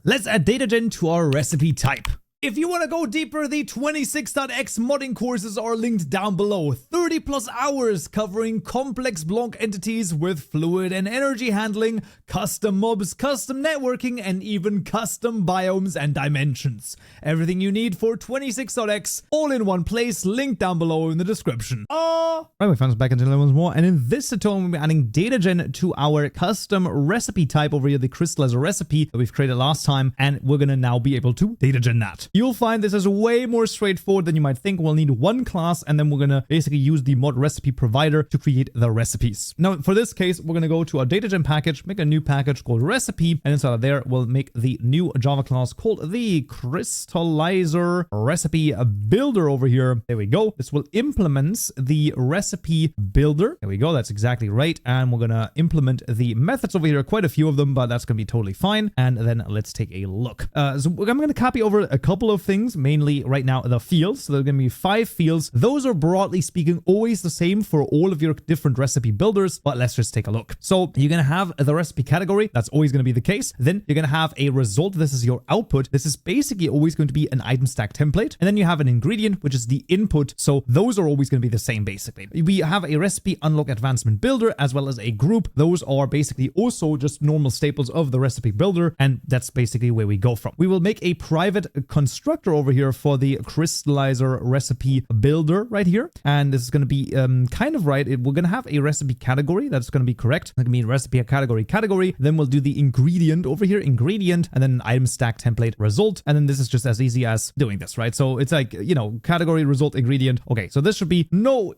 Let's add Datagen to our recipe type. If you want to go deeper, the 26.x modding courses are linked down below. 30 plus hours covering complex block entities with fluid and energy handling, custom mobs, custom networking, and even custom biomes and dimensions. Everything you need for 26.x all in one place, linked down below in the description. Right, we found us back into once more, and in this tutorial we'll be adding Datagen to our custom recipe type over here, the crystallizer recipe that we've created last time, and we're gonna now be able to Datagen that. You'll find this is way more straightforward than you might think. We'll need one class, and then we're gonna basically use the mod recipe provider to create the recipes. Now, for this case, we're gonna go to our Datagen package, make a new package called recipe, and inside of there, we'll make the new Java class called the crystallizer recipe builder over here. There we go. This will implement the recipe builder. There we go. That's exactly right. And we're gonna implement the methods over here, quite a few of them, but that's gonna be totally fine. And then let's take a look. So I'm gonna copy over a couple of things, mainly right now the fields. So there are going to be 5 fields. Those are broadly speaking always the same for all of your different recipe builders, but let's just take a look. So you're going to have the recipe category. That's always going to be the case. Then you're going to have a result. This is your output. This is basically always going to be an item stack template. And then you have an ingredient, which is the input. So those are always going to be the same basically. We have a recipe unlock advancement builder as well as a group. Those are basically also just normal staples of the recipe builder. And that's basically where we go from. We will make a private constructor over here for the crystallizer recipe builder right here, and this is going to be kind of right. We're going to have a recipe category that's going to be correct. That can be recipe category. Then we'll do the ingredient over here, ingredient, and then an item stack template result, and then this is just as easy as doing this, right? So it's like, you know, category, result, ingredient. Okay, so this should be no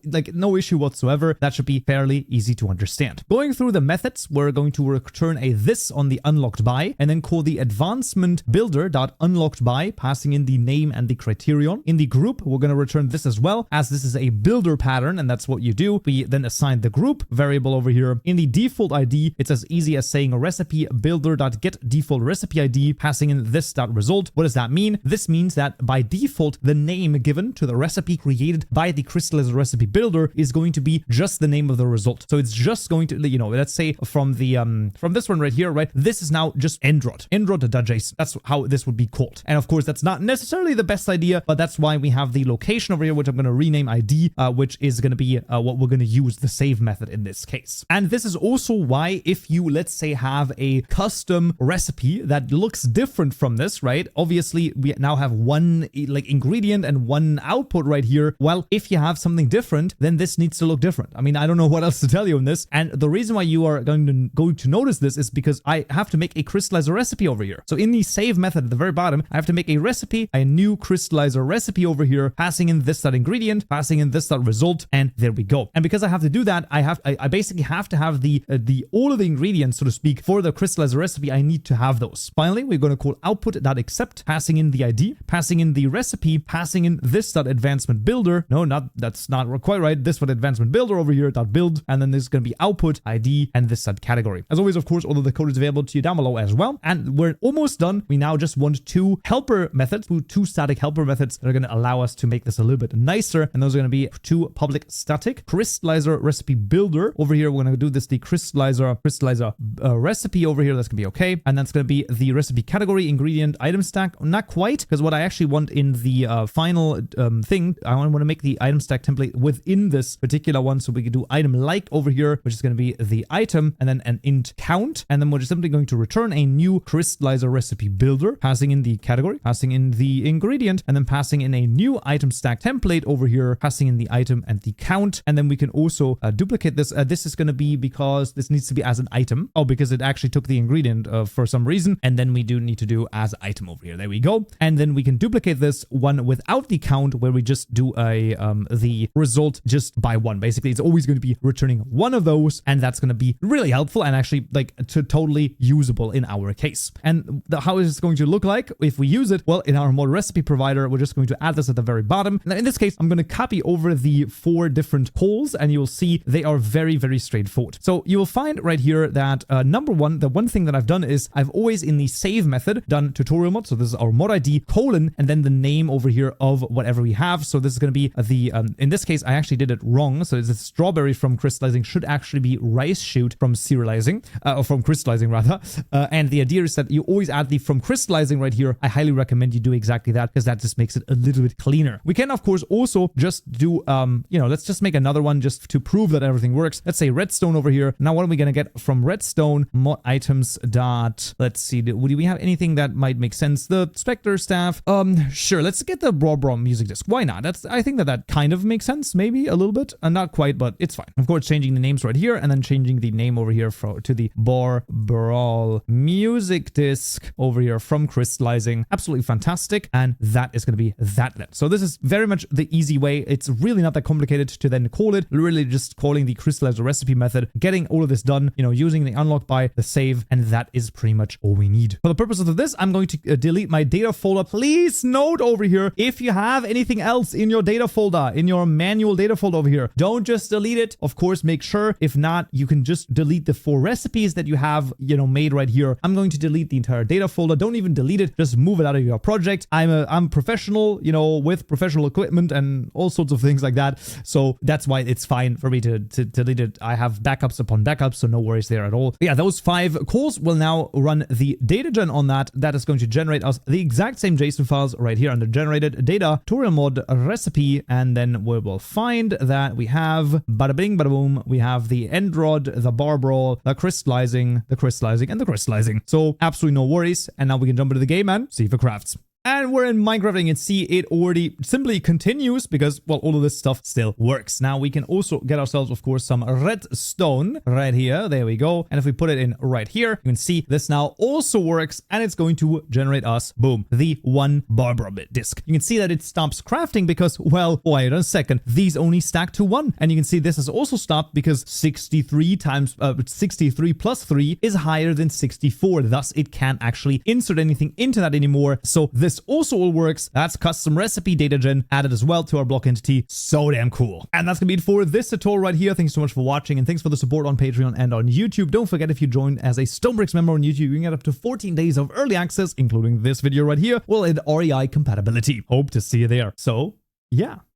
issue whatsoever. That should be fairly easy to understand. Going through the methods, we're going to return a this on the unlocked by, and then call the advancement builder dot unlocked by, passing in the name and the criterion. In the group, we're going to return this as well, as this is a builder pattern, and that's what you do. We then assign the group variable over here. In the default ID, it's as easy as saying a recipe builder.get default recipe ID, passing in this.result. What does that mean? This means that by default, the name given to the recipe created by the crystallizer recipe builder is going to be just the name of the result. So it's just going to, you know, let's say from the from this one right here, right? This is now just endrod.json. That's how this would be called. And of course, that's not necessarily the best idea, but that's why we have the location over here, which I'm going to rename ID, which is going to be what we're going to use, the save method in this case. And this is also why if you, let's say, have a custom recipe that looks different from this, right? Obviously, we now have one like ingredient and one output right here. Well, if you have something different, then this needs to look different. I mean, I don't know what else to tell you on this. And the reason why you are going to notice this is because I have to make a crystallizer recipe over here. So in the save method at the very bottom, I have to make a recipe, a new crystallizer recipe over here, passing in this ingredient, passing in this result, and there we go. And because I have to do that, I basically have to have the all of the ingredients, so to speak, for the crystallizer recipe. I need to have those. Finally, we're going to call output.accept, passing in the ID, passing in the recipe, passing in this advancement builder. No, that's not quite right. This advancement builder over here .build, and then this is going to be output ID and this category. As always, of course, all of the code is available to you down below as well. And we're almost done. We now just want 2 helper methods, 2 static helper methods that are going to allow us to make this a little bit nicer. And those are going to be 2 public static crystallizer recipe builder. Over here, we're going to do this, the crystallizer recipe over here. That's going to be okay. And that's going to be the recipe category, ingredient, item stack. Not quite, because what I actually want in the final thing, I want to make the item stack template within this particular one. So we can do item like over here, which is going to be the item, and then an int count. And then we're just simply going to return a new crystallizer recipe builder, passing in the category, passing in the ingredient, and then passing in a new item stack template over here, passing in the item and the count. And then we can also duplicate this. This is going to be because this needs to be as an item. Oh, because it actually took the ingredient for some reason. And then we do need to do as item over here. There we go. And then we can duplicate this one without the count, where we just do the result just by 1. Basically, it's always going to be returning one of those. And that's going to be really helpful and actually like totally usable in our case. And how is this going to look like if we use it? Well, in our mod recipe provider. We're just going to add this at the very bottom. Now in this case, I'm going to copy over the 4 different holes, and you'll see they are very, very straightforward. So you will find right here that number one, the one thing that I've done is I've always in the save method done tutorial mod. So this is our mod ID colon and then the name over here of whatever we have. So this is going to be the, in this case, I actually did it wrong. So it's a strawberry from crystallizing should actually be rice shoot from serializing, or from crystallizing rather. And the idea is that you always add the from crystallizing right here. I highly recommend you do exactly that because that just makes it a little bit cleaner. We can of course also just do, you know, let's just make another one just to prove that everything works. Let's say redstone over here. Now what are we going to get from redstone? Mod items dot, let's see, do we have anything that might make sense? The Spectre staff. Sure, let's get the Bra music disc. Why not? I think that kind of makes sense, maybe a little bit, and not quite, but it's fine. Of course, changing the names right here and then changing the name over here to the Brawl music disc over here from crystallizing. Absolutely fantastic. And that is going to be that then. So this is very much the easy way. It's really not that complicated to then call it. Really just calling the crystallizer recipe method, getting all of this done, you know, using the unlock by the save, and that is pretty much all we need. For the purposes of this, I'm going to delete my data folder. Please note over here, if you have anything else in your data folder, in your manual data folder over here, don't just delete it. Of course, make sure. If not, you can just delete the 4 recipes that you have, you know, made right here. I'm going to delete the entire data folder. Don't even delete it. Just move it out of your project. I'm professional, you know, with professional equipment and all sorts of things like that. So that's why it's fine for me to delete it. I have backups upon backups, so no worries there at all. Yeah, those 5 cores will now run the Datagen on that. That is going to generate us the exact same JSON files right here under generated data tutorial mod recipe, and then we will find that we have bada bing bada boom. We have the end rod, the bar brawl, the crystallizing, and the crystallizing. So absolutely no worries. And now we can jump into the game and see if it crafts. And we're in Minecraft and you can see it already simply continues because, well, all of this stuff still works. Now we can also get ourselves, of course, some redstone right here. There we go. And if we put it in right here, you can see this now also works and it's going to generate us, boom, the 1 Barbara bit disk. You can see that it stops crafting because, well, wait a second, these only stack to 1. And you can see this has also stopped because 63 plus 3 is higher than 64. Thus, it can't actually insert anything into that anymore. So this also all works. That's custom recipe Datagen added as well to our block entity. So damn cool. And that's gonna be it for this tutorial right here. Thanks so much for watching and thanks for the support on Patreon and on YouTube. Don't forget, if you join as a Stonebricks member on YouTube, you can get up to 14 days of early access, including this video right here, well, and REI compatibility. Hope to see you there. So yeah.